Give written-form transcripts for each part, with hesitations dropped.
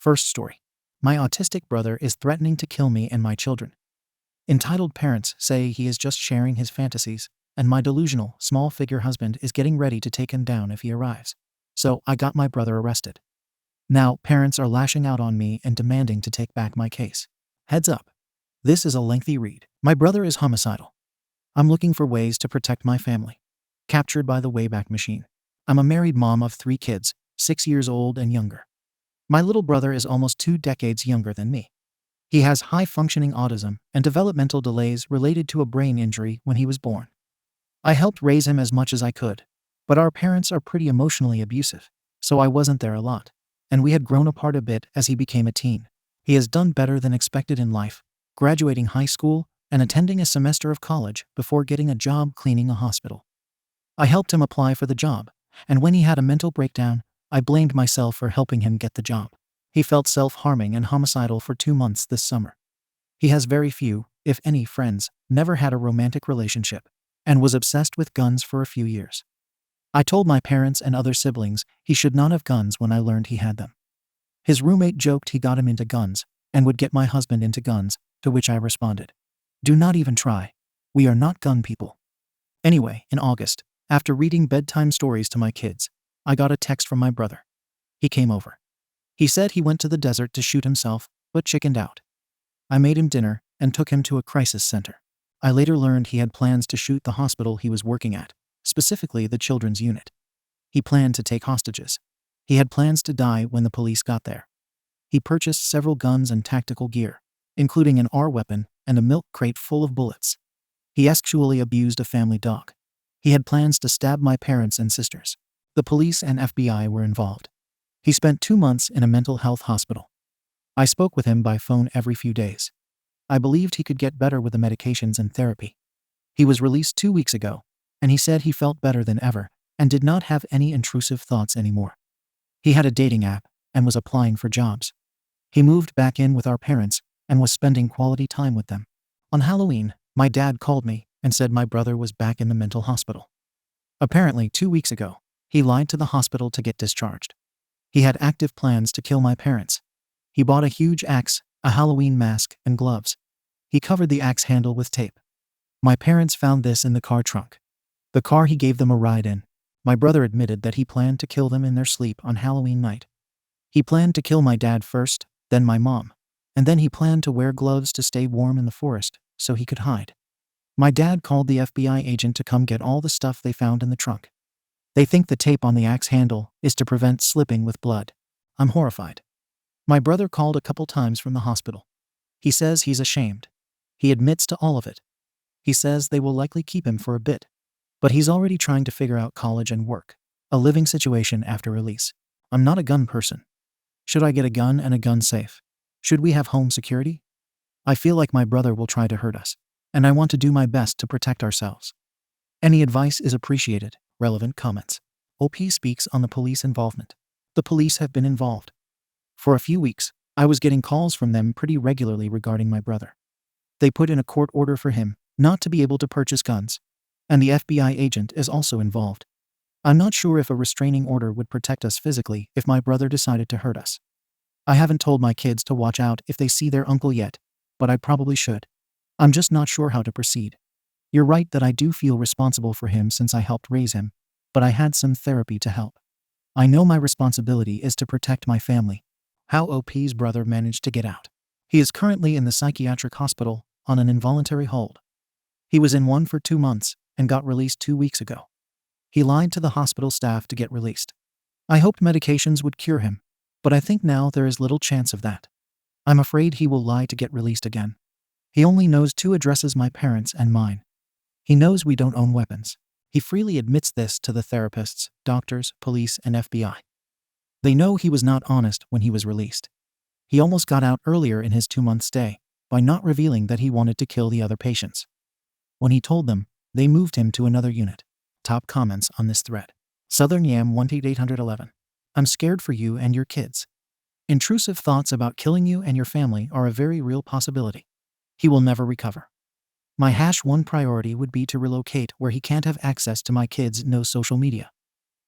First story. My autistic brother is threatening to kill me and my children. Entitled parents say he is just sharing his fantasies, and my delusional, small-figure husband is getting ready to take him down if he arrives. So I got my brother arrested. Now parents are lashing out on me and demanding to take back my case. Heads up. This is a lengthy read. My brother is homicidal. I'm looking for ways to protect my family. Captured by the Wayback Machine. I'm a married mom of 3 kids, 6 years old and younger. My little brother is almost 2 decades younger than me. He has high-functioning autism and developmental delays related to a brain injury when he was born. I helped raise him as much as I could, but our parents are pretty emotionally abusive, so I wasn't there a lot, and we had grown apart a bit as he became a teen. He has done better than expected in life, graduating high school and attending a semester of college before getting a job cleaning a hospital. I helped him apply for the job, and when he had a mental breakdown, I blamed myself for helping him get the job. He felt self-harming and homicidal for 2 months this summer. He has very few, if any, friends, never had a romantic relationship, and was obsessed with guns for a few years. I told my parents and other siblings he should not have guns when I learned he had them. His roommate joked he got him into guns, and would get my husband into guns, to which I responded, "Do not even try. We are not gun people." Anyway, in August, after reading bedtime stories to my kids, I got a text from my brother. He came over. He said he went to the desert to shoot himself, but chickened out. I made him dinner and took him to a crisis center. I later learned he had plans to shoot the hospital he was working at, specifically the children's unit. He planned to take hostages. He had plans to die when the police got there. He purchased several guns and tactical gear, including an R weapon and a milk crate full of bullets. He sexually abused a family dog. He had plans to stab my parents and sisters. The police and FBI were involved. He spent 2 months in a mental health hospital. I spoke with him by phone every few days. I believed he could get better with the medications and therapy. He was released 2 weeks ago, and he said he felt better than ever and did not have any intrusive thoughts anymore. He had a dating app and was applying for jobs. He moved back in with our parents and was spending quality time with them. On Halloween, my dad called me and said my brother was back in the mental hospital. Apparently 2 weeks ago, he lied to the hospital to get discharged. He had active plans to kill my parents. He bought a huge axe, a Halloween mask, and gloves. He covered the axe handle with tape. My parents found this in the car trunk. The car he gave them a ride in. My brother admitted that he planned to kill them in their sleep on Halloween night. He planned to kill my dad first, then my mom, and then he planned to wear gloves to stay warm in the forest so he could hide. My dad called the FBI agent to come get all the stuff they found in the trunk. They think the tape on the axe handle is to prevent slipping with blood. I'm horrified. My brother called a couple times from the hospital. He says he's ashamed. He admits to all of it. He says they will likely keep him for a bit, but he's already trying to figure out college and work, a living situation after release. I'm not a gun person. Should I get a gun and a gun safe? Should we have home security? I feel like my brother will try to hurt us, and I want to do my best to protect ourselves. Any advice is appreciated. Relevant comments. OP speaks on the police involvement. The police have been involved. For a few weeks, I was getting calls from them pretty regularly regarding my brother. They put in a court order for him not to be able to purchase guns, and the FBI agent is also involved. I'm not sure if a restraining order would protect us physically if my brother decided to hurt us. I haven't told my kids to watch out if they see their uncle yet, but I probably should. I'm just not sure how to proceed. You're right that I do feel responsible for him since I helped raise him, but I had some therapy to help. I know my responsibility is to protect my family. How OP's brother managed to get out. He is currently in the psychiatric hospital on an involuntary hold. He was in one for 2 months and got released 2 weeks ago. He lied to the hospital staff to get released. I hoped medications would cure him, but I think now there is little chance of that. I'm afraid he will lie to get released again. He only knows 2 addresses, my parents and mine. He knows we don't own weapons. He freely admits this to the therapists, doctors, police, and FBI. They know he was not honest when he was released. He almost got out earlier in his 2-month stay by not revealing that he wanted to kill the other patients. When he told them, they moved him to another unit. Top comments on this thread. Southern Yam 18811. I'm scared for you and your kids. Intrusive thoughts about killing you and your family are a very real possibility. He will never recover. My #1 priority would be to relocate where he can't have access to my kids' no social media.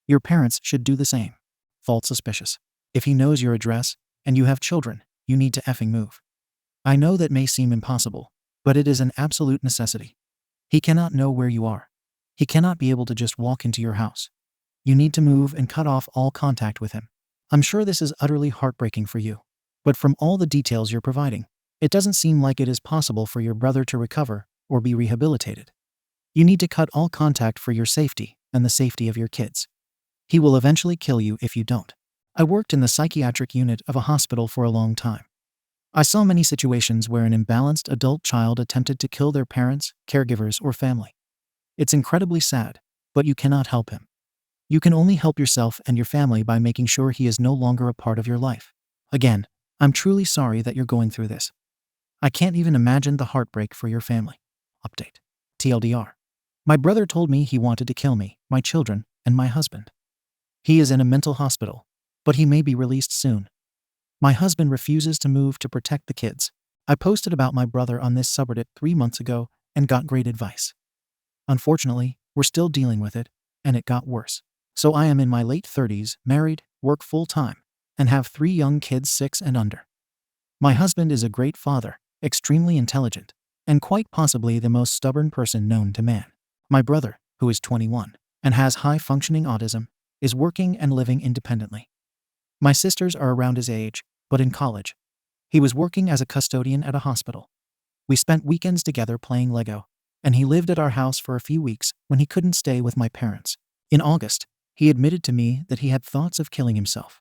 Your parents should do the same. Fault suspicious. If he knows your address, and you have children, you need to effing move. I know that may seem impossible, but it is an absolute necessity. He cannot know where you are. He cannot be able to just walk into your house. You need to move and cut off all contact with him. I'm sure this is utterly heartbreaking for you, but from all the details you're providing, it doesn't seem like it is possible for your brother to recover or be rehabilitated. You need to cut all contact for your safety and the safety of your kids. He will eventually kill you if you don't. I worked in the psychiatric unit of a hospital for a long time. I saw many situations where an imbalanced adult child attempted to kill their parents, caregivers, or family. It's incredibly sad, but you cannot help him. You can only help yourself and your family by making sure he is no longer a part of your life. Again, I'm truly sorry that you're going through this. I can't even imagine the heartbreak for your family. Update. TLDR. My brother told me he wanted to kill me, my children, and my husband. He is in a mental hospital, but he may be released soon. My husband refuses to move to protect the kids. I posted about my brother on this subreddit 3 months ago and got great advice. Unfortunately, we're still dealing with it, and it got worse. So I am in my late 30s, married, work full-time, and have 3 young kids 6 and under. My husband is a great father, extremely intelligent, and quite possibly the most stubborn person known to man. My brother, who is 21 and has high-functioning autism, is working and living independently. My sisters are around his age, but in college. He was working as a custodian at a hospital. We spent weekends together playing Lego, and he lived at our house for a few weeks when he couldn't stay with my parents. In August, he admitted to me that he had thoughts of killing himself.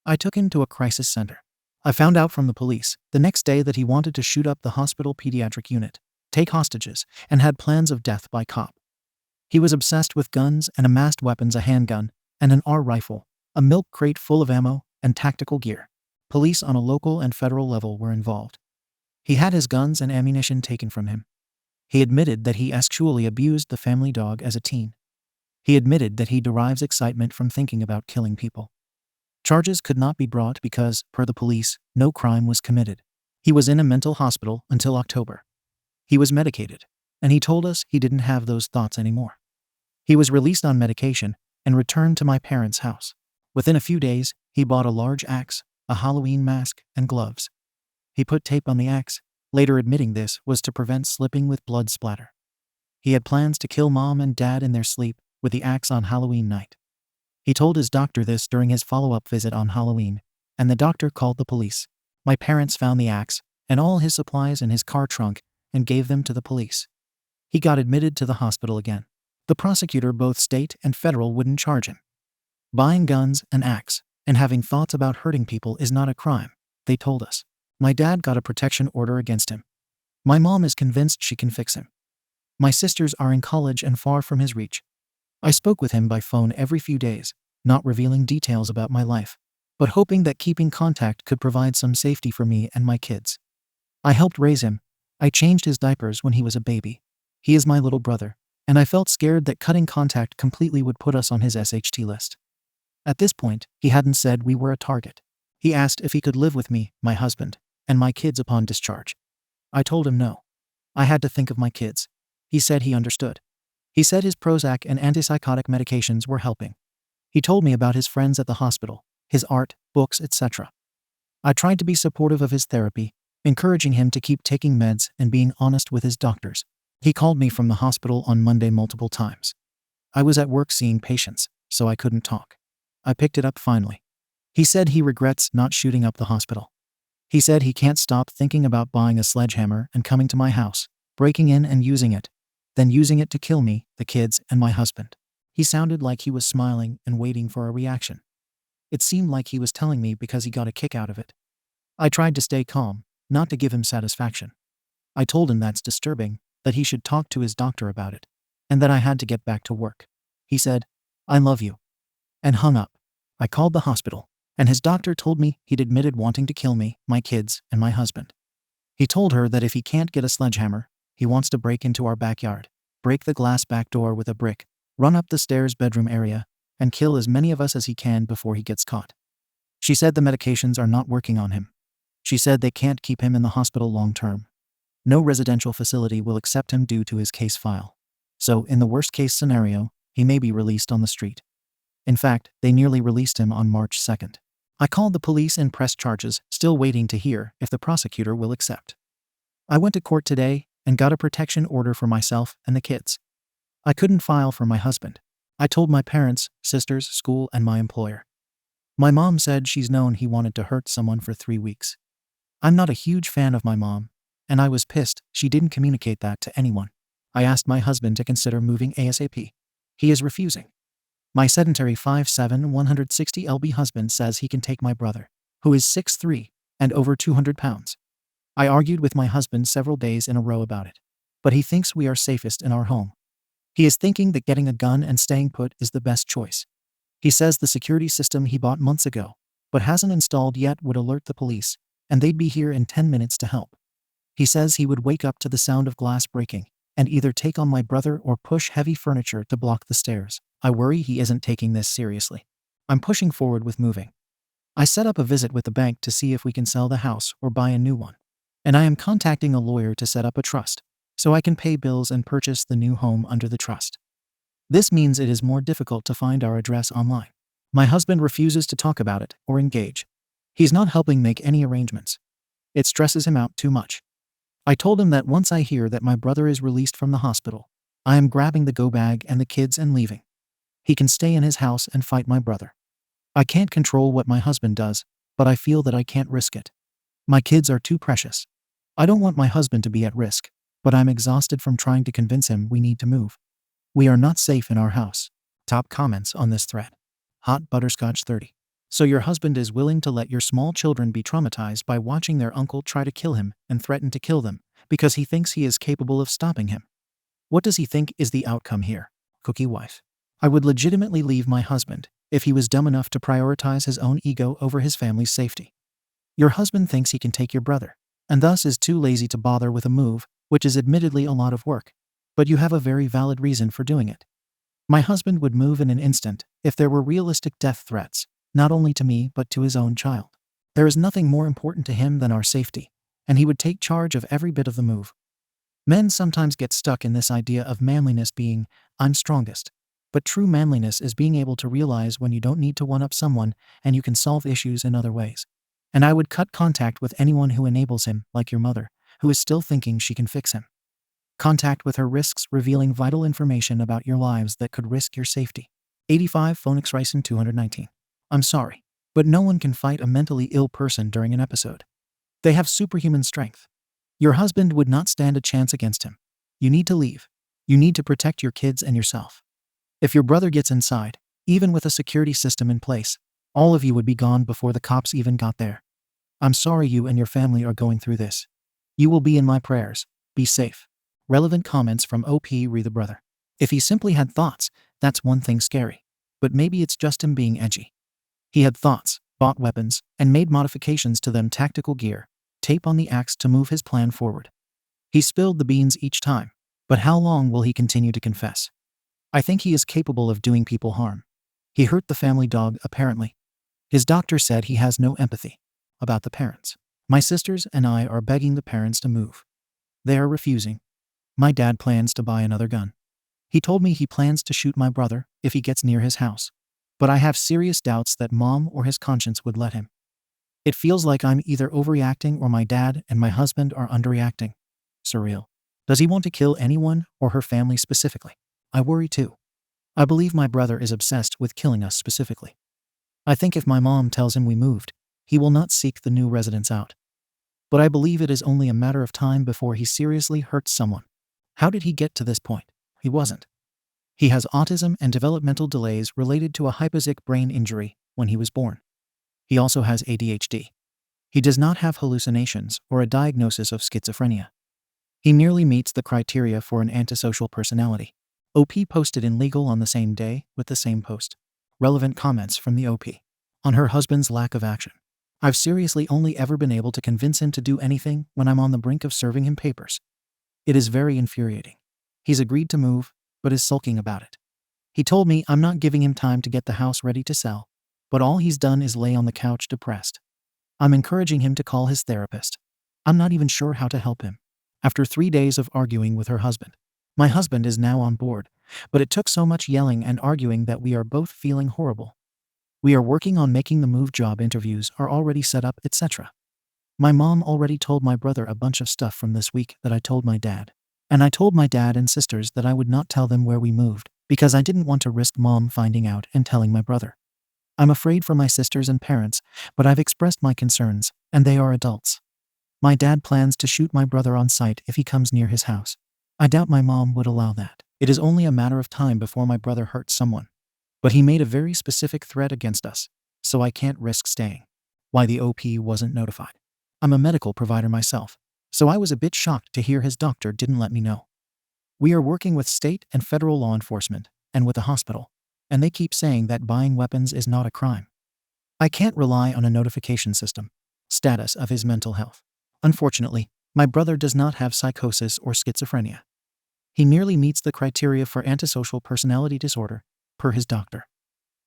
I took him to a crisis center. I found out from the police the next day that he wanted to shoot up the hospital pediatric unit, take hostages, and had plans of death by cop. He was obsessed with guns and amassed weapons, a handgun and an R rifle, a milk crate full of ammo, and tactical gear. Police on a local and federal level were involved. He had his guns and ammunition taken from him. He admitted that he sexually abused the family dog as a teen. He admitted that he derives excitement from thinking about killing people. Charges could not be brought because, per the police, no crime was committed. He was in a mental hospital until October. He was medicated, and he told us he didn't have those thoughts anymore. He was released on medication and returned to my parents' house. Within a few days, he bought a large axe, a Halloween mask, and gloves. He put tape on the axe, later admitting this was to prevent slipping with blood splatter. He had plans to kill mom and dad in their sleep with the axe on Halloween night. He told his doctor this during his follow-up visit on Halloween, and the doctor called the police. My parents found the axe and all his supplies in his car trunk and gave them to the police. He got admitted to the hospital again. The prosecutor, both state and federal, wouldn't charge him. Buying guns, an axe, and having thoughts about hurting people is not a crime, they told us. My dad got a protection order against him. My mom is convinced she can fix him. My sisters are in college and far from his reach. I spoke with him by phone every few days, not revealing details about my life, but hoping that keeping contact could provide some safety for me and my kids. I helped raise him. I changed his diapers when he was a baby. He is my little brother, and I felt scared that cutting contact completely would put us on his SHT list. At this point, he hadn't said we were a target. He asked if he could live with me, my husband, and my kids upon discharge. I told him no. I had to think of my kids. He said he understood. He said his Prozac and antipsychotic medications were helping. He told me about his friends at the hospital, his art, books, etc. I tried to be supportive of his therapy, encouraging him to keep taking meds and being honest with his doctors. He called me from the hospital on Monday multiple times. I was at work seeing patients, so I couldn't talk. I picked it up finally. He said he regrets not shooting up the hospital. He said he can't stop thinking about buying a sledgehammer and coming to my house, breaking in and using it, then using it to kill me, the kids, and my husband. He sounded like he was smiling and waiting for a reaction. It seemed like he was telling me because he got a kick out of it. I tried to stay calm, not to give him satisfaction. I told him that's disturbing, that he should talk to his doctor about it, and that I had to get back to work. He said, "I love you," and hung up. I called the hospital, and his doctor told me he'd admitted wanting to kill me, my kids, and my husband. He told her that if he can't get a sledgehammer, he wants to break into our backyard, break the glass back door with a brick, run up the stairs bedroom area, and kill as many of us as he can before he gets caught. She said the medications are not working on him. She said they can't keep him in the hospital long term. No residential facility will accept him due to his case file. So, in the worst case scenario, he may be released on the street. In fact, they nearly released him on March 2nd. I called the police and pressed charges, still waiting to hear if the prosecutor will accept. I went to court today and got a protection order for myself and the kids. I couldn't file for my husband. I told my parents, sisters, school, and my employer. My mom said she's known he wanted to hurt someone for 3 weeks. I'm not a huge fan of my mom, and I was pissed she didn't communicate that to anyone. I asked my husband to consider moving ASAP. He is refusing. My sedentary 5'7", 160 lb husband says he can take my brother, who is 6'3", and over 200 pounds. I argued with my husband several days in a row about it, but he thinks we are safest in our home. He is thinking that getting a gun and staying put is the best choice. He says the security system he bought months ago, but hasn't installed yet, would alert the police, and they'd be here in 10 minutes to help. He says he would wake up to the sound of glass breaking and either take on my brother or push heavy furniture to block the stairs. I worry he isn't taking this seriously. I'm pushing forward with moving. I set up a visit with the bank to see if we can sell the house or buy a new one. And I am contacting a lawyer to set up a trust, so I can pay bills and purchase the new home under the trust. This means it is more difficult to find our address online. My husband refuses to talk about it or engage. He's not helping make any arrangements. It stresses him out too much. I told him that once I hear that my brother is released from the hospital, I am grabbing the go bag and the kids and leaving. He can stay in his house and fight my brother. I can't control what my husband does, but I feel that I can't risk it. My kids are too precious. I don't want my husband to be at risk, but I'm exhausted from trying to convince him we need to move. We are not safe in our house. Top comments on this thread. Hot Butterscotch 30. So your husband is willing to let your small children be traumatized by watching their uncle try to kill him and threaten to kill them because he thinks he is capable of stopping him. What does he think is the outcome here? Cookie wife. I would legitimately leave my husband if he was dumb enough to prioritize his own ego over his family's safety. Your husband thinks he can take your brother, and thus is too lazy to bother with a move, which is admittedly a lot of work. But you have a very valid reason for doing it. My husband would move in an instant if there were realistic death threats, not only to me but to his own child. There is nothing more important to him than our safety, and he would take charge of every bit of the move. Men sometimes get stuck in this idea of manliness being, I'm strongest. But true manliness is being able to realize when you don't need to one-up someone and you can solve issues in other ways. And I would cut contact with anyone who enables him, like your mother, who is still thinking she can fix him. Contact with her risks revealing vital information about your lives that could risk your safety. 85 Phoenix Ricin 219. I'm sorry, but no one can fight a mentally ill person during an episode. They have superhuman strength. Your husband would not stand a chance against him. You need to leave. You need to protect your kids and yourself. If your brother gets inside, even with a security system in place, all of you would be gone before the cops even got there. I'm sorry you and your family are going through this. You will be in my prayers. Be safe. Relevant comments from OP Re the brother. If he simply had thoughts, that's one thing scary. But maybe it's just him being edgy. He had thoughts, bought weapons, and made modifications to them, tactical gear, tape on the axe to move his plan forward. He spilled the beans each time, but how long will he continue to confess? I think he is capable of doing people harm. He hurt the family dog, apparently. His doctor said he has no empathy. About the parents. My sisters and I are begging the parents to move. They are refusing. My dad plans to buy another gun. He told me he plans to shoot my brother if he gets near his house. But I have serious doubts that mom or his conscience would let him. It feels like I'm either overreacting or my dad and my husband are underreacting. Surreal. Does he want to kill anyone or her family specifically? I worry too. I believe my brother is obsessed with killing us specifically. I think if my mom tells him we moved, he will not seek the new residence out. But I believe it is only a matter of time before he seriously hurts someone. How did he get to this point? He wasn't. He has autism and developmental delays related to a hypoxic brain injury when he was born. He also has ADHD. He does not have hallucinations or a diagnosis of schizophrenia. He merely meets the criteria for an antisocial personality. OP posted in legal on the same day with the same post. Relevant comments from the OP. On her husband's lack of action. I've seriously only ever been able to convince him to do anything when I'm on the brink of serving him papers. It is very infuriating. He's agreed to move, but is sulking about it. He told me I'm not giving him time to get the house ready to sell, but all he's done is lay on the couch depressed. I'm encouraging him to call his therapist. I'm not even sure how to help him. After 3 days of arguing with her husband. My husband is now on board, but it took so much yelling and arguing that we are both feeling horrible. We are working on making the move, job interviews are already set up, etc. My mom already told my brother a bunch of stuff from this week that I told my dad. And I told my dad and sisters that I would not tell them where we moved because I didn't want to risk mom finding out and telling my brother. I'm afraid for my sisters and parents, but I've expressed my concerns, and they are adults. My dad plans to shoot my brother on sight if he comes near his house. I doubt my mom would allow that. It is only a matter of time before my brother hurts someone. But he made a very specific threat against us, so I can't risk staying. Why the OP wasn't notified. I'm a medical provider myself, so I was a bit shocked to hear his doctor didn't let me know. We are working with state and federal law enforcement, and with the hospital, and they keep saying that buying weapons is not a crime. I can't rely on a notification system. Status of his mental health. Unfortunately, my brother does not have psychosis or schizophrenia. He merely meets the criteria for antisocial personality disorder, per his doctor.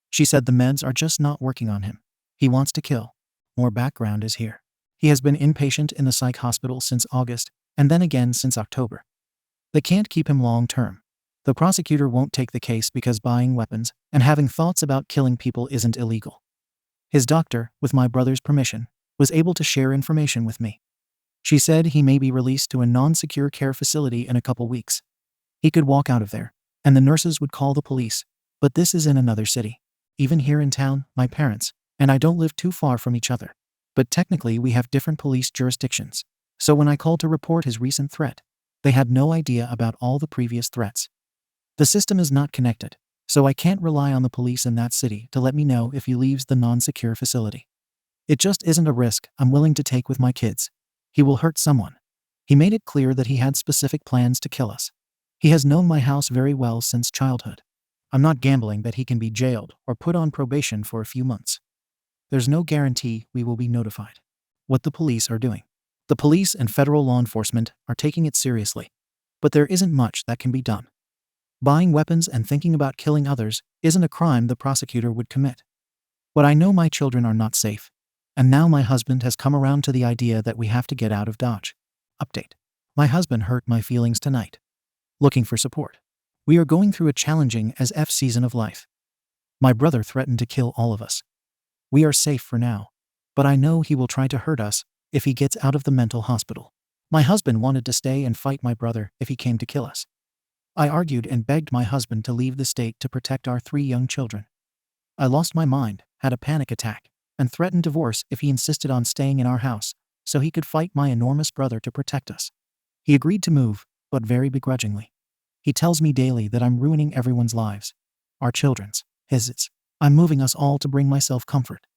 She said the meds are just not working on him. He wants to kill. More background is here. He has been inpatient in the psych hospital since August, and then again since October. They can't keep him long term. The prosecutor won't take the case because buying weapons and having thoughts about killing people isn't illegal. His doctor, with my brother's permission, was able to share information with me. She said he may be released to a non-secure care facility in a couple weeks. He could walk out of there, and the nurses would call the police, but this is in another city. Even here in town, my parents and I don't live too far from each other. But technically we have different police jurisdictions. So when I called to report his recent threat, they had no idea about all the previous threats. The system is not connected, so I can't rely on the police in that city to let me know if he leaves the non-secure facility. It just isn't a risk I'm willing to take with my kids. He will hurt someone. He made it clear that he had specific plans to kill us. He has known my house very well since childhood. I'm not gambling that he can be jailed or put on probation for a few months. There's no guarantee we will be notified. What the police are doing. The police and federal law enforcement are taking it seriously, but there isn't much that can be done. Buying weapons and thinking about killing others isn't a crime the prosecutor would commit. But I know my children are not safe, and now my husband has come around to the idea that we have to get out of Dodge. Update. My husband hurt my feelings tonight. Looking for support. We are going through a challenging as F season of life. My brother threatened to kill all of us. We are safe for now, but I know he will try to hurt us if he gets out of the mental hospital. My husband wanted to stay and fight my brother if he came to kill us. I argued and begged my husband to leave the state to protect our 3 young children. I lost my mind, had a panic attack, and threatened divorce if he insisted on staying in our house so he could fight my enormous brother to protect us. He agreed to move, but very begrudgingly. He tells me daily that I'm ruining everyone's lives. Our children's, his. I'm moving us all to bring myself comfort.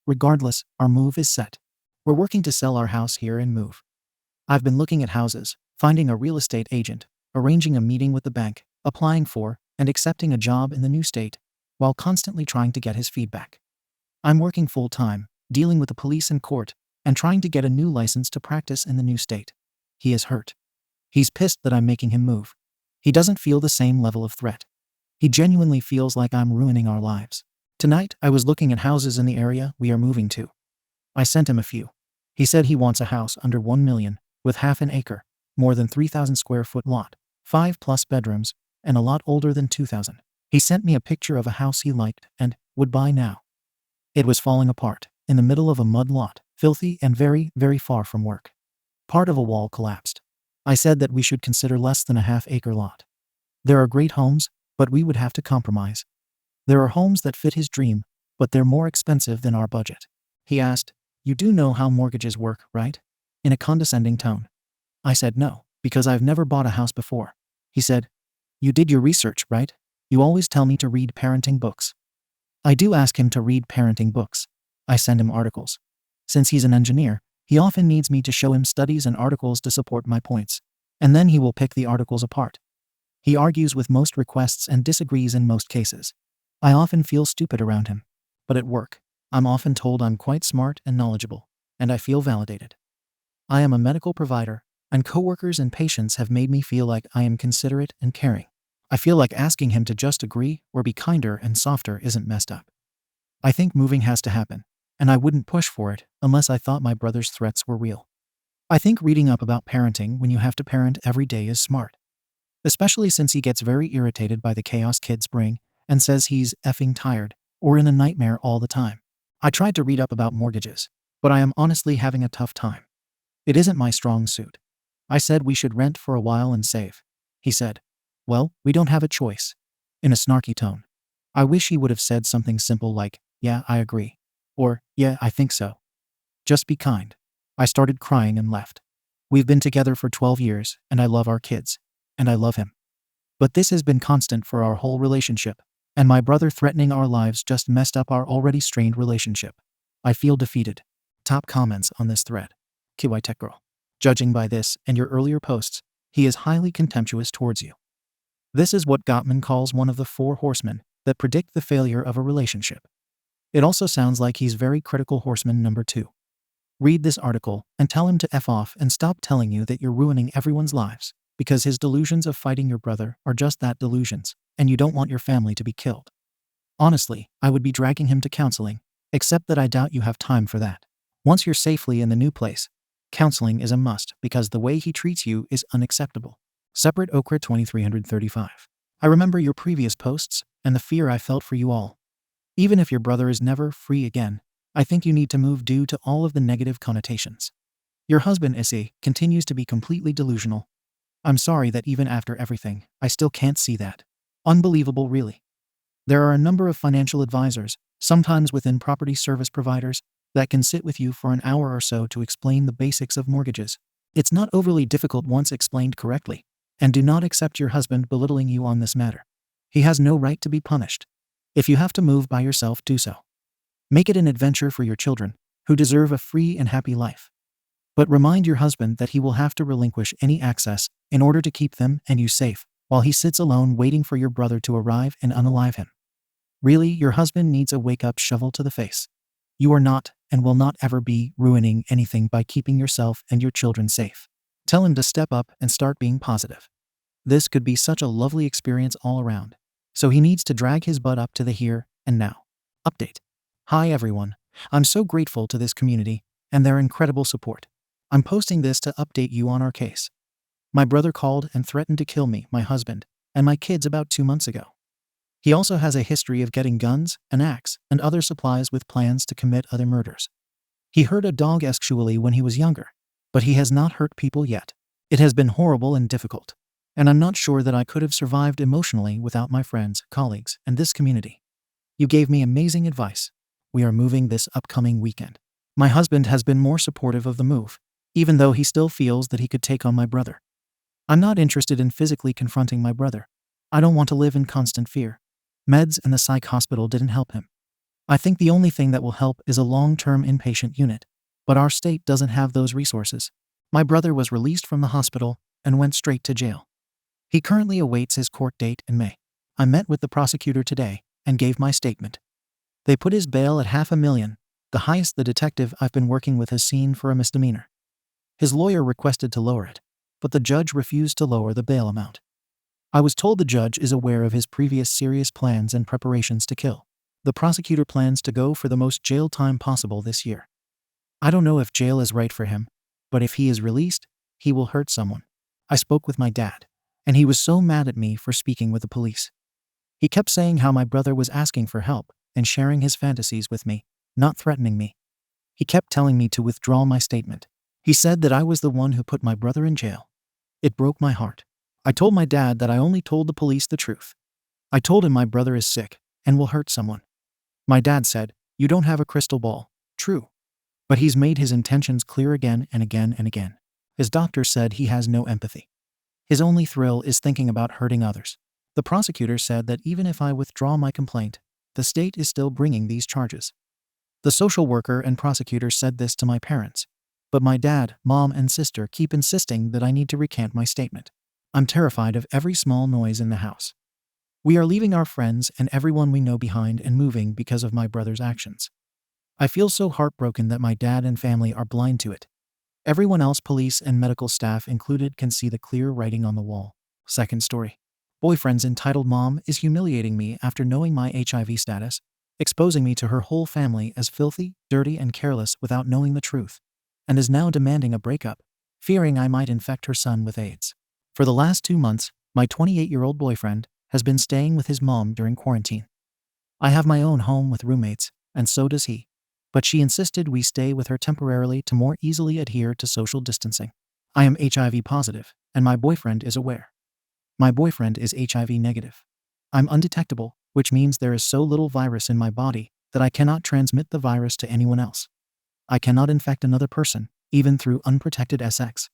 Regardless, our move is set. We're working to sell our house here and move. I've been looking at houses, finding a real estate agent, arranging a meeting with the bank, applying for and accepting a job in the new state, while constantly trying to get his feedback. I'm working full-time, dealing with the police and court, and trying to get a new license to practice in the new state. He is hurt. He's pissed that I'm making him move. He doesn't feel the same level of threat. He genuinely feels like I'm ruining our lives. Tonight, I was looking at houses in the area we are moving to. I sent him a few. He said he wants a house under $1 million, with half an acre, more than 3,000 square foot lot, 5+ bedrooms, and a lot older than 2,000. He sent me a picture of a house he liked and would buy now. It was falling apart, in the middle of a mud lot, filthy and very, very far from work. Part of a wall collapsed. I said that we should consider less than a half-acre lot. There are great homes, but we would have to compromise. There are homes that fit his dream, but they're more expensive than our budget. He asked, "You do know how mortgages work, right?" in a condescending tone. I said no, because I've never bought a house before. He said, "You did your research, right? You always tell me to read parenting books." I do ask him to read parenting books. I send him articles. Since he's an engineer, he often needs me to show him studies and articles to support my points, and then he will pick the articles apart. He argues with most requests and disagrees in most cases. I often feel stupid around him. But at work, I'm often told I'm quite smart and knowledgeable, and I feel validated. I am a medical provider, and coworkers and patients have made me feel like I am considerate and caring. I feel like asking him to just agree or be kinder and softer isn't messed up. I think moving has to happen, and I wouldn't push for it unless I thought my brother's threats were real. I think reading up about parenting when you have to parent every day is smart. Especially since he gets very irritated by the chaos kids bring and says he's effing tired or in a nightmare all the time. I tried to read up about mortgages, but I am honestly having a tough time. It isn't my strong suit. I said we should rent for a while and save. He said, well, we don't have a choice, in a snarky tone. I wish he would have said something simple like, yeah, I agree, or yeah, I think so. Just be kind. I started crying and left. We've been together for 12 years, and I love our kids, and I love him. But this has been constant for our whole relationship, and my brother threatening our lives just messed up our already strained relationship. I feel defeated. Top comments on this thread. KY Tech Girl. Judging by this and your earlier posts, he is highly contemptuous towards you. This is what Gottman calls one of the 4 horsemen that predict the failure of a relationship. It also sounds like he's very critical horseman number 2. Read this article and tell him to F off and stop telling you that you're ruining everyone's lives, because his delusions of fighting your brother are just that, delusions, and you don't want your family to be killed. Honestly, I would be dragging him to counseling, except that I doubt you have time for that. Once you're safely in the new place, counseling is a must because the way he treats you is unacceptable. Separate Okra 2335. I remember your previous posts and the fear I felt for you all. Even if your brother is never free again, I think you need to move due to all of the negative connotations. Your husband, IDOWworkHereLady, continues to be completely delusional. I'm sorry that even after everything, I still can't see that. Unbelievable, really. There are a number of financial advisors, sometimes within property service providers, that can sit with you for an hour or so to explain the basics of mortgages. It's not overly difficult once explained correctly. And do not accept your husband belittling you on this matter. He has no right to be punished. If you have to move by yourself, do so. Make it an adventure for your children, who deserve a free and happy life. But remind your husband that he will have to relinquish any access in order to keep them and you safe, while he sits alone waiting for your brother to arrive and unalive him. Really, your husband needs a wake-up shovel to the face. You are not, and will not ever be, ruining anything by keeping yourself and your children safe. Tell him to step up and start being positive. This could be such a lovely experience all around. So he needs to drag his butt up to the here and now. Update. Hi everyone. I'm so grateful to this community and their incredible support. I'm posting this to update you on our case. My brother called and threatened to kill me, my husband, and my kids about 2 months ago. He also has a history of getting guns, an axe, and other supplies with plans to commit other murders. He hurt a dog sexually when he was younger, but he has not hurt people yet. It has been horrible and difficult, and I'm not sure that I could have survived emotionally without my friends, colleagues, and this community. You gave me amazing advice. We are moving this upcoming weekend. My husband has been more supportive of the move, even though he still feels that he could take on my brother. I'm not interested in physically confronting my brother. I don't want to live in constant fear. Meds and the psych hospital didn't help him. I think the only thing that will help is a long-term inpatient unit, but our state doesn't have those resources. My brother was released from the hospital and went straight to jail. He currently awaits his court date in May. I met with the prosecutor today and gave my statement. They put his bail at $500,000, the highest the detective I've been working with has seen for a misdemeanor. His lawyer requested to lower it, but the judge refused to lower the bail amount. I was told the judge is aware of his previous serious plans and preparations to kill. The prosecutor plans to go for the most jail time possible this year. I don't know if jail is right for him, but if he is released, he will hurt someone. I spoke with my dad, and he was so mad at me for speaking with the police. He kept saying how my brother was asking for help and sharing his fantasies with me, not threatening me. He kept telling me to withdraw my statement. He said that I was the one who put my brother in jail. It broke my heart. I told my dad that I only told the police the truth. I told him my brother is sick and will hurt someone. My dad said, "You don't have a crystal ball." True. But he's made his intentions clear again and again and again. His doctor said he has no empathy. His only thrill is thinking about hurting others. The prosecutor said that even if I withdraw my complaint, the state is still bringing these charges. The social worker and prosecutor said this to my parents, but my dad, mom, and sister keep insisting that I need to recant my statement. I'm terrified of every small noise in the house. We are leaving our friends and everyone we know behind and moving because of my brother's actions. I feel so heartbroken that my dad and family are blind to it. Everyone else, police and medical staff included, can see the clear writing on the wall. Second story. Boyfriend's entitled mom is humiliating me after knowing my HIV status, exposing me to her whole family as filthy, dirty, and careless without knowing the truth, and is now demanding a breakup, fearing I might infect her son with AIDS. For the last 2 months, my 28-year-old boyfriend has been staying with his mom during quarantine. I have my own home with roommates, and so does he. But she insisted we stay with her temporarily to more easily adhere to social distancing. I am HIV positive, and my boyfriend is aware. My boyfriend is HIV negative. I'm undetectable, which means there is so little virus in my body that I cannot transmit the virus to anyone else. I cannot infect another person, even through unprotected sex.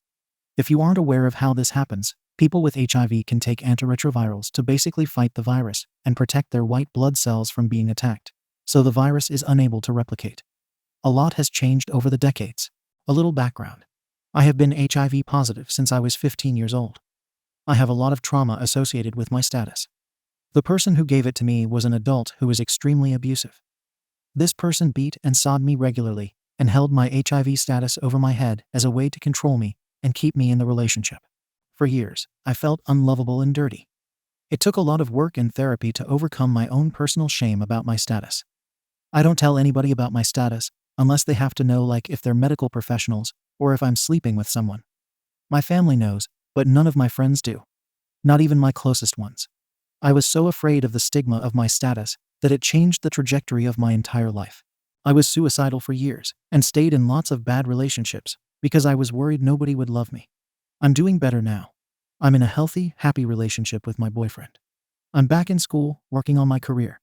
If you aren't aware of how this happens, people with HIV can take antiretrovirals to basically fight the virus and protect their white blood cells from being attacked, so the virus is unable to replicate. A lot has changed over the decades. A little background. I have been HIV positive since I was 15 years old. I have a lot of trauma associated with my status. The person who gave it to me was an adult who was extremely abusive. This person beat and sawed me regularly and held my HIV status over my head as a way to control me and keep me in the relationship. For years, I felt unlovable and dirty. It took a lot of work and therapy to overcome my own personal shame about my status. I don't tell anybody about my status unless they have to know, like if they're medical professionals or if I'm sleeping with someone. My family knows, but none of my friends do. Not even my closest ones. I was so afraid of the stigma of my status that it changed the trajectory of my entire life. I was suicidal for years and stayed in lots of bad relationships because I was worried nobody would love me. I'm doing better now. I'm in a healthy, happy relationship with my boyfriend. I'm back in school, working on my career.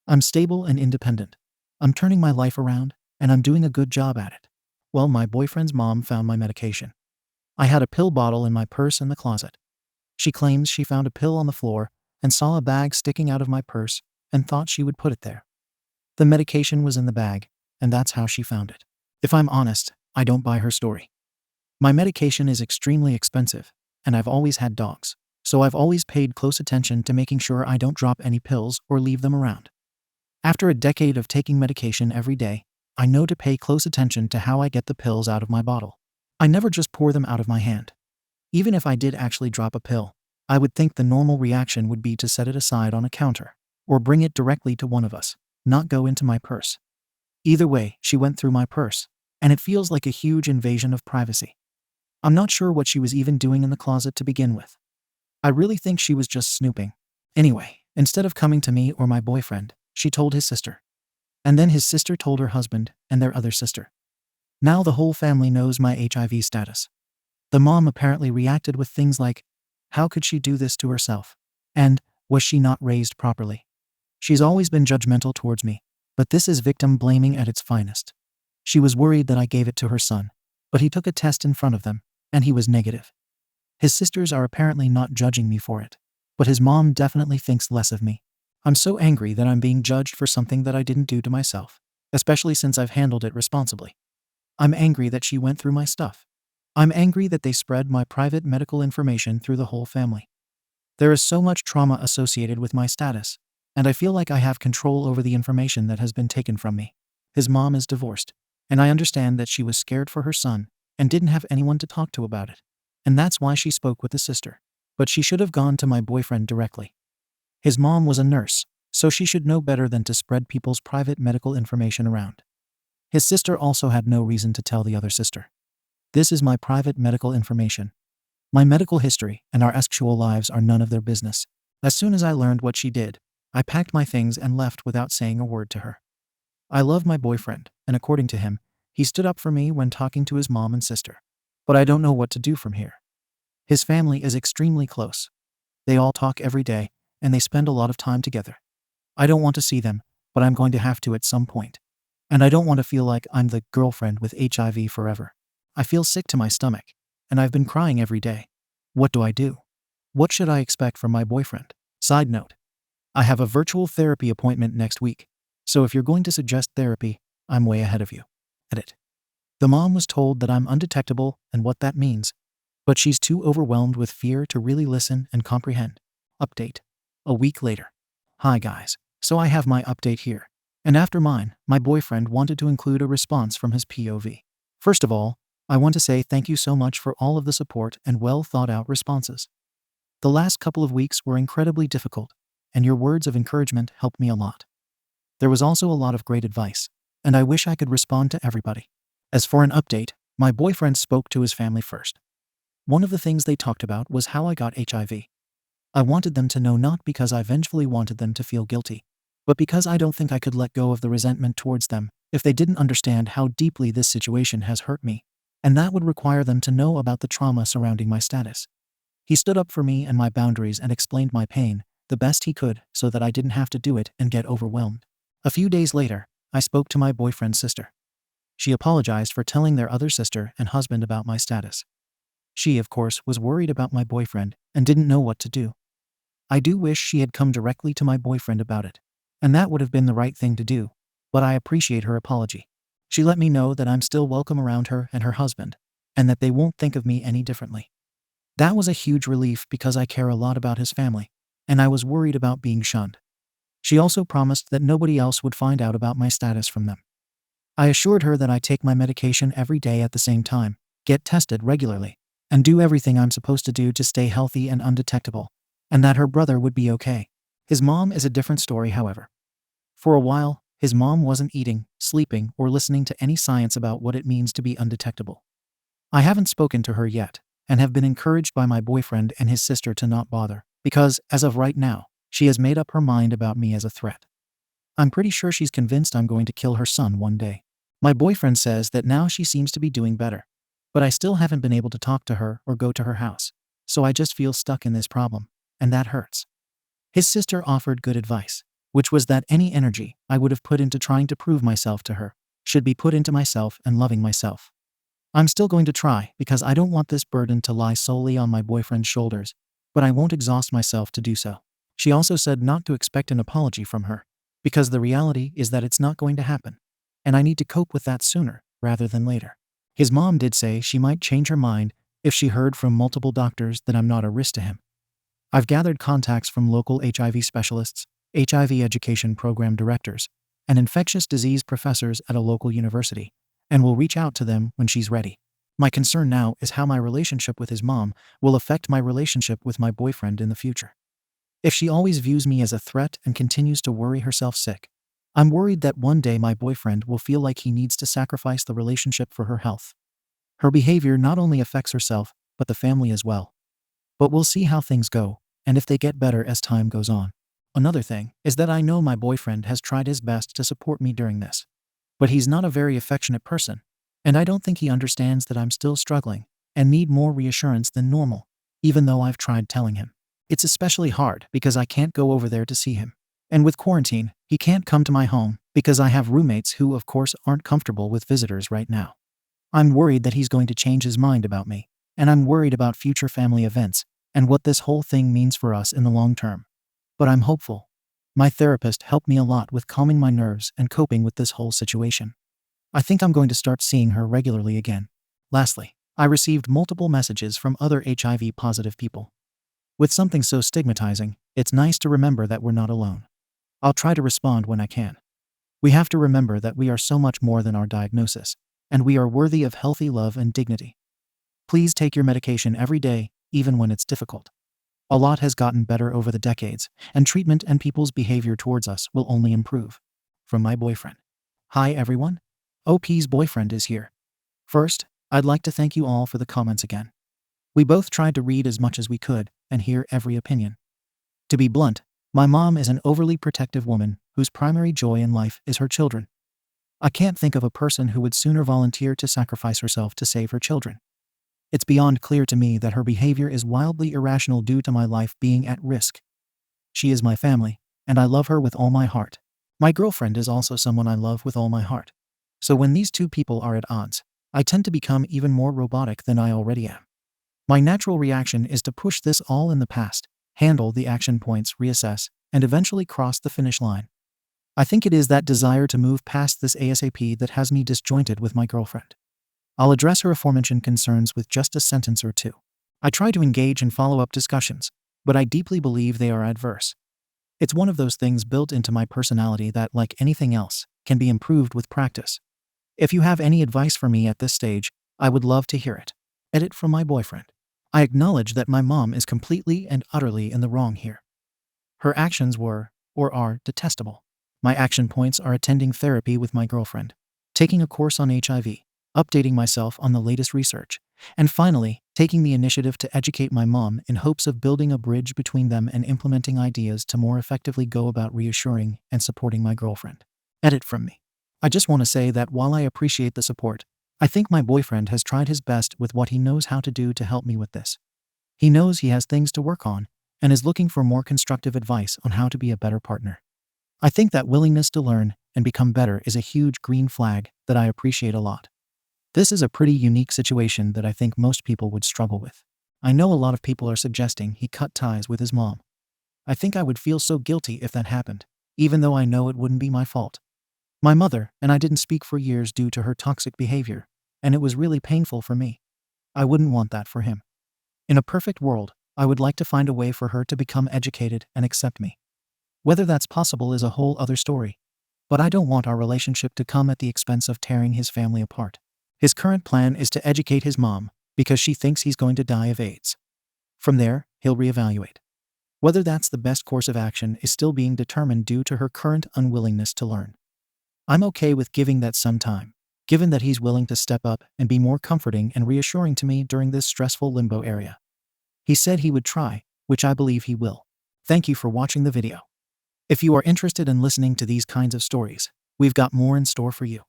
I'm stable and independent. I'm turning my life around, and I'm doing a good job at it. Well, my boyfriend's mom found my medication. I had a pill bottle in my purse in the closet. She claims she found a pill on the floor and saw a bag sticking out of my purse and thought she would put it there. The medication was in the bag, and that's how she found it. If I'm honest, I don't buy her story. My medication is extremely expensive, and I've always had dogs, so I've always paid close attention to making sure I don't drop any pills or leave them around. After a decade of taking medication every day, I know to pay close attention to how I get the pills out of my bottle. I never just pour them out of my hand. Even if I did actually drop a pill, I would think the normal reaction would be to set it aside on a counter, or bring it directly to one of us, not go into my purse. Either way, she went through my purse, and it feels like a huge invasion of privacy. I'm not sure what she was even doing in the closet to begin with. I really think she was just snooping. Anyway, instead of coming to me or my boyfriend, she told his sister. And then his sister told her husband and their other sister. Now the whole family knows my HIV status. The mom apparently reacted with things like, "How could she do this to herself?" And, "Was she not raised properly?" She's always been judgmental towards me, but this is victim blaming at its finest. She was worried that I gave it to her son, but he took a test in front of them, and he was negative. His sisters are apparently not judging me for it, but his mom definitely thinks less of me. I'm so angry that I'm being judged for something that I didn't do to myself, especially since I've handled it responsibly. I'm angry that she went through my stuff. I'm angry that they spread my private medical information through the whole family. There is so much trauma associated with my status, and I feel like I have control over the information that has been taken from me. His mom is divorced, and I understand that she was scared for her son and didn't have anyone to talk to about it. And that's why she spoke with the sister. But she should have gone to my boyfriend directly. His mom was a nurse, so she should know better than to spread people's private medical information around. His sister also had no reason to tell the other sister. This is my private medical information. My medical history and our actual lives are none of their business. As soon as I learned what she did, I packed my things and left without saying a word to her. I love my boyfriend, and according to him, he stood up for me when talking to his mom and sister. But I don't know what to do from here. His family is extremely close. They all talk every day, and they spend a lot of time together. I don't want to see them, but I'm going to have to at some point. And I don't want to feel like I'm the girlfriend with HIV forever. I feel sick to my stomach, and I've been crying every day. What do I do? What should I expect from my boyfriend? Side note: I have a virtual therapy appointment next week, so if you're going to suggest therapy, I'm way ahead of you. Edit. The mom was told that I'm undetectable and what that means, but she's too overwhelmed with fear to really listen and comprehend. Update. A week later. Hi guys, so I have my update here. And after mine, my boyfriend wanted to include a response from his POV. First of all, I want to say thank you so much for all of the support and well thought out responses. The last couple of weeks were incredibly difficult, and your words of encouragement helped me a lot. There was also a lot of great advice, and I wish I could respond to everybody. As for an update, my boyfriend spoke to his family first. One of the things they talked about was how I got HIV. I wanted them to know, not because I vengefully wanted them to feel guilty, But because I don't think I could let go of the resentment towards them if they didn't understand how deeply this situation has hurt me, and that would require them to know about the trauma surrounding my status. He stood up for me and my boundaries and explained my pain the best he could so that I didn't have to do it and get overwhelmed. A few days later, I spoke to my boyfriend's sister. She apologized for telling their other sister and husband about my status. She, of course, was worried about my boyfriend and didn't know what to do. I do wish she had come directly to my boyfriend about it, and that would have been the right thing to do, but I appreciate her apology. She let me know that I'm still welcome around her and her husband, and that they won't think of me any differently. That was a huge relief because I care a lot about his family, and I was worried about being shunned. She also promised that nobody else would find out about my status from them. I assured her that I take my medication every day at the same time, get tested regularly, and do everything I'm supposed to do to stay healthy and undetectable, and that her brother would be okay. His mom is a different story, however. For a while, his mom wasn't eating, sleeping, or listening to any science about what it means to be undetectable. I haven't spoken to her yet, and have been encouraged by my boyfriend and his sister to not bother, because, as of right now, she has made up her mind about me as a threat. I'm pretty sure she's convinced I'm going to kill her son one day. My boyfriend says that now she seems to be doing better, but I still haven't been able to talk to her or go to her house, so I just feel stuck in this problem, and that hurts. His sister offered good advice, which was that any energy I would have put into trying to prove myself to her should be put into myself and loving myself. I'm still going to try because I don't want this burden to lie solely on my boyfriend's shoulders, but I won't exhaust myself to do so. She also said not to expect an apology from her, because the reality is that it's not going to happen, and I need to cope with that sooner rather than later. His mom did say she might change her mind if she heard from multiple doctors that I'm not a risk to him. I've gathered contacts from local HIV specialists, HIV education program directors, and infectious disease professors at a local university, and will reach out to them when she's ready. My concern now is how my relationship with his mom will affect my relationship with my boyfriend in the future. If she always views me as a threat and continues to worry herself sick, I'm worried that one day my boyfriend will feel like he needs to sacrifice the relationship for her health. Her behavior not only affects herself, but the family as well. But we'll see how things go, and if they get better as time goes on. Another thing is that I know my boyfriend has tried his best to support me during this. But he's not a very affectionate person, and I don't think he understands that I'm still struggling and need more reassurance than normal, even though I've tried telling him. It's especially hard because I can't go over there to see him. And with quarantine, he can't come to my home because I have roommates who, of course, aren't comfortable with visitors right now. I'm worried that he's going to change his mind about me, and I'm worried about future family events and what this whole thing means for us in the long term. But I'm hopeful. My therapist helped me a lot with calming my nerves and coping with this whole situation. I think I'm going to start seeing her regularly again. Lastly, I received multiple messages from other HIV-positive people. With something so stigmatizing, it's nice to remember that we're not alone. I'll try to respond when I can. We have to remember that we are so much more than our diagnosis, and we are worthy of healthy love and dignity. Please take your medication every day, even when it's difficult. A lot has gotten better over the decades, and treatment and people's behavior towards us will only improve. From my boyfriend. Hi everyone. OP's boyfriend is here. First, I'd like to thank you all for the comments again. We both tried to read as much as we could and hear every opinion. To be blunt, my mom is an overly protective woman whose primary joy in life is her children. I can't think of a person who would sooner volunteer to sacrifice herself to save her children. It's beyond clear to me that her behavior is wildly irrational due to my life being at risk. She is my family, and I love her with all my heart. My girlfriend is also someone I love with all my heart. So when these two people are at odds, I tend to become even more robotic than I already am. My natural reaction is to push this all in the past, handle the action points, reassess, and eventually cross the finish line. I think it is that desire to move past this ASAP that has me disjointed with my girlfriend. I'll address her aforementioned concerns with just a sentence or two. I try to engage in follow-up discussions, but I deeply believe they are adverse. It's one of those things built into my personality that, like anything else, can be improved with practice. If you have any advice for me at this stage, I would love to hear it. Edit from my boyfriend. I acknowledge that my mom is completely and utterly in the wrong here. Her actions were, or are, detestable. My action points are attending therapy with my girlfriend, taking a course on HIV, updating myself on the latest research, And finally, taking the initiative to educate my mom in hopes of building a bridge between them and implementing ideas to more effectively go about reassuring and supporting my girlfriend. Edit from me. I just want to say that while I appreciate the support, I think my boyfriend has tried his best with what he knows how to do to help me with this. He knows he has things to work on and is looking for more constructive advice on how to be a better partner. I think that willingness to learn and become better is a huge green flag that I appreciate a lot. This is a pretty unique situation that I think most people would struggle with. I know a lot of people are suggesting he cut ties with his mom. I think I would feel so guilty if that happened, even though I know it wouldn't be my fault. My mother and I didn't speak for years due to her toxic behavior, and it was really painful for me. I wouldn't want that for him. In a perfect world, I would like to find a way for her to become educated and accept me. Whether that's possible is a whole other story. But I don't want our relationship to come at the expense of tearing his family apart. His current plan is to educate his mom because she thinks he's going to die of AIDS. From there, he'll reevaluate. Whether that's the best course of action is still being determined due to her current unwillingness to learn. I'm okay with giving that some time, given that he's willing to step up and be more comforting and reassuring to me during this stressful limbo area. He said he would try, which I believe he will. Thank you for watching the video. If you are interested in listening to these kinds of stories, we've got more in store for you.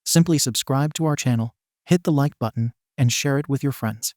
Simply subscribe to our channel, hit the like button, and share it with your friends.